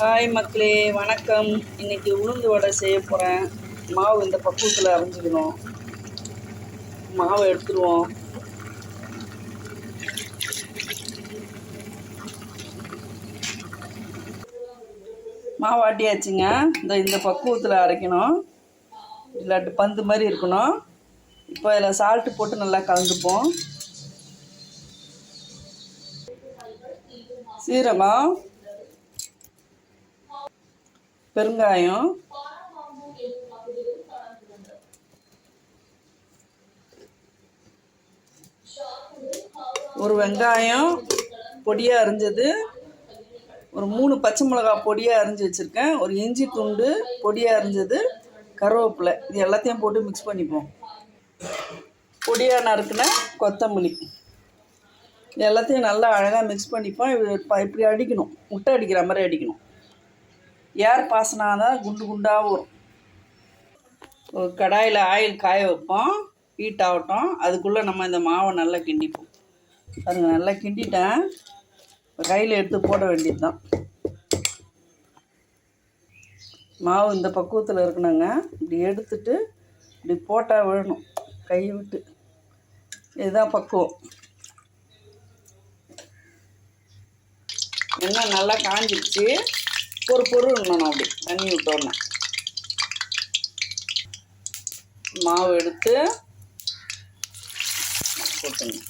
Hi மக்களே, வணக்கம். இன்றைக்கி உளுந்து வடை செய்ய போகிறேன். மாவு இந்த பக்குவத்தில் அரைஞ்சிக்கணும். மாவை எடுத்துருவோம். மாவு ஆட்டியாச்சுங்க. இந்த பக்குவத்தில் அரைக்கணும். இல்லாட்டி பந்து மாதிரி இருக்கணும். இப்போ அதில் சால்ட்டு போட்டு நல்லா கலந்துப்போம். சீரகம், பெருங்காயம், ஒரு வெங்காயம் பொடியாக அரிஞ்சது, ஒரு 3 பச்சை மிளகா பொடியாக அரிஞ்சு வச்சுருக்கேன், ஒரு இஞ்சி துண்டு பொடியாக அரிஞ்சது, கருவேப்பிலை, இது எல்லாத்தையும் போட்டு மிக்ஸ் பண்ணிப்போம். பொடியாக நறுக்குன கொத்தமல்லி, இது எல்லாத்தையும் நல்லா அழகாக மிக்ஸ் பண்ணிப்போம். இப்படி அடிக்கணும், முட்டை அடிக்கிற மாதிரி அடிக்கணும். ஏர் பாசனா தான் குண்டு குண்டாக வரும். ஒரு கடாயில் ஆயில் காய வைப்போம், ஹீட் ஆகட்டும். அதுக்குள்ளே நம்ம இந்த மாவை நல்லா கிண்டிப்போம். அதுங்க நல்லா கிண்டிட்டேன். இப்போ கையில் எடுத்து போட வேண்டியது தான். மாவு இந்த பக்குவத்தில் இருக்கணுங்க. இப்படி எடுத்துட்டு இப்படி போட்டால் விழணும் கை விட்டு. இதுதான் பக்குவம். எண்ணெய் நல்லா காஞ்சிடுச்சு. பொருளணும். அப்படி தண்ணி விட்டோன்னே மாவு எடுத்து போட்டுங்க.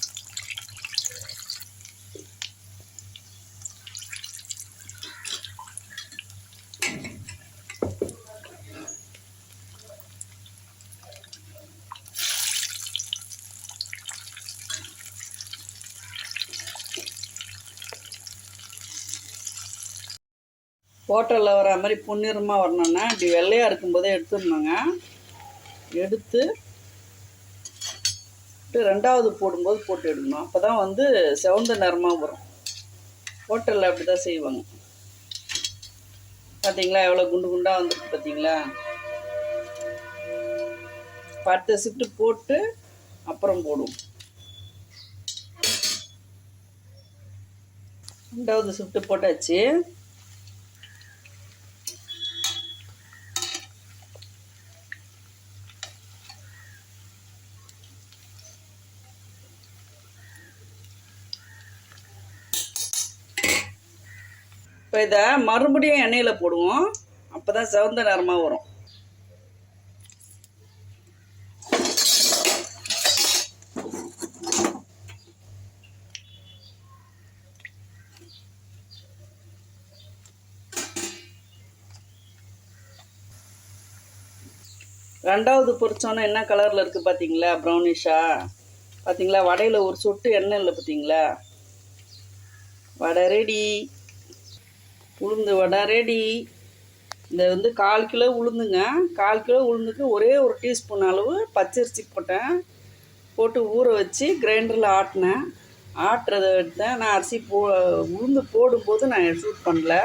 ஹோட்டலில் வர மாதிரி பொன்னிறமாக வரணுன்னா இப்படி வெள்ளையாக இருக்கும்போதே எடுத்துடணுங்க. எடுத்து ரெண்டாவது போடும்போது போட்டு எடுக்கணும். அப்போ தான் வந்து செவந்த நிறமாக வரும். ஹோட்டலில் அப்படி தான் செய்வாங்க. பார்த்தீங்களா எவ்வளோ குண்டு குண்டாக வந்துருக்கு பார்த்தீங்களா? பத்து ஷிஃப்ட்டு போட்டு அப்புறம் போடுவோம். ரெண்டாவது ஷிஃப்ட்டு போட்டாச்சு. இப்போ இதை மறுபடியும் எண்ணெயில் போடுவோம். அப்போ தான் சிவந்த நிறமாக வரும். ரெண்டாவது பொரிச்சோன்னா என்ன கலரில் இருக்குது பார்த்தீங்களா? ப்ரௌனிஷாக பார்த்தீங்களா? வடையில் ஒரு சொட்டு எண்ணெய் இல்லை பார்த்தீங்களா? வடை ரெடி. உளுந்து வடை ரெடி. இந்த வந்து 1/4 கிலோ உளுந்துங்க. 1/4 கிலோ உளுந்துக்கு ஒரே ஒரு டீஸ்பூன் அளவு பச்சரிசி போட்டேன். போட்டு ஊற வச்சு கிரைண்டரில் ஆட்டினேன். ஆட்டுறதை எடுத்தேன். நான் அரிசி உளுந்து போடும்போது நான் ஷூட் பண்ணல.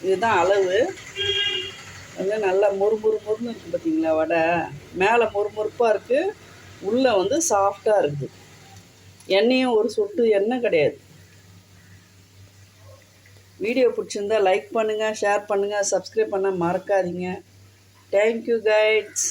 இதுதான் அளவு. வந்து நல்லா மொறுமொறுன்னு இருக்குது பார்த்தீங்களா? வடை மேலே மொறுமொறுப்பாக இருக்குது, உள்ளே வந்து சாஃப்டாக இருக்குது. எண்ணெயும் ஒரு சொட்டு எண்ணெய் கிடையாது. வீடியோ பிடிச்சிருந்தா லைக் பண்ணுங்கள், ஷேர் பண்ணுங்கள், சப்ஸ்கிரைப் பண்ண மறக்காதீங்க. Thank you guides.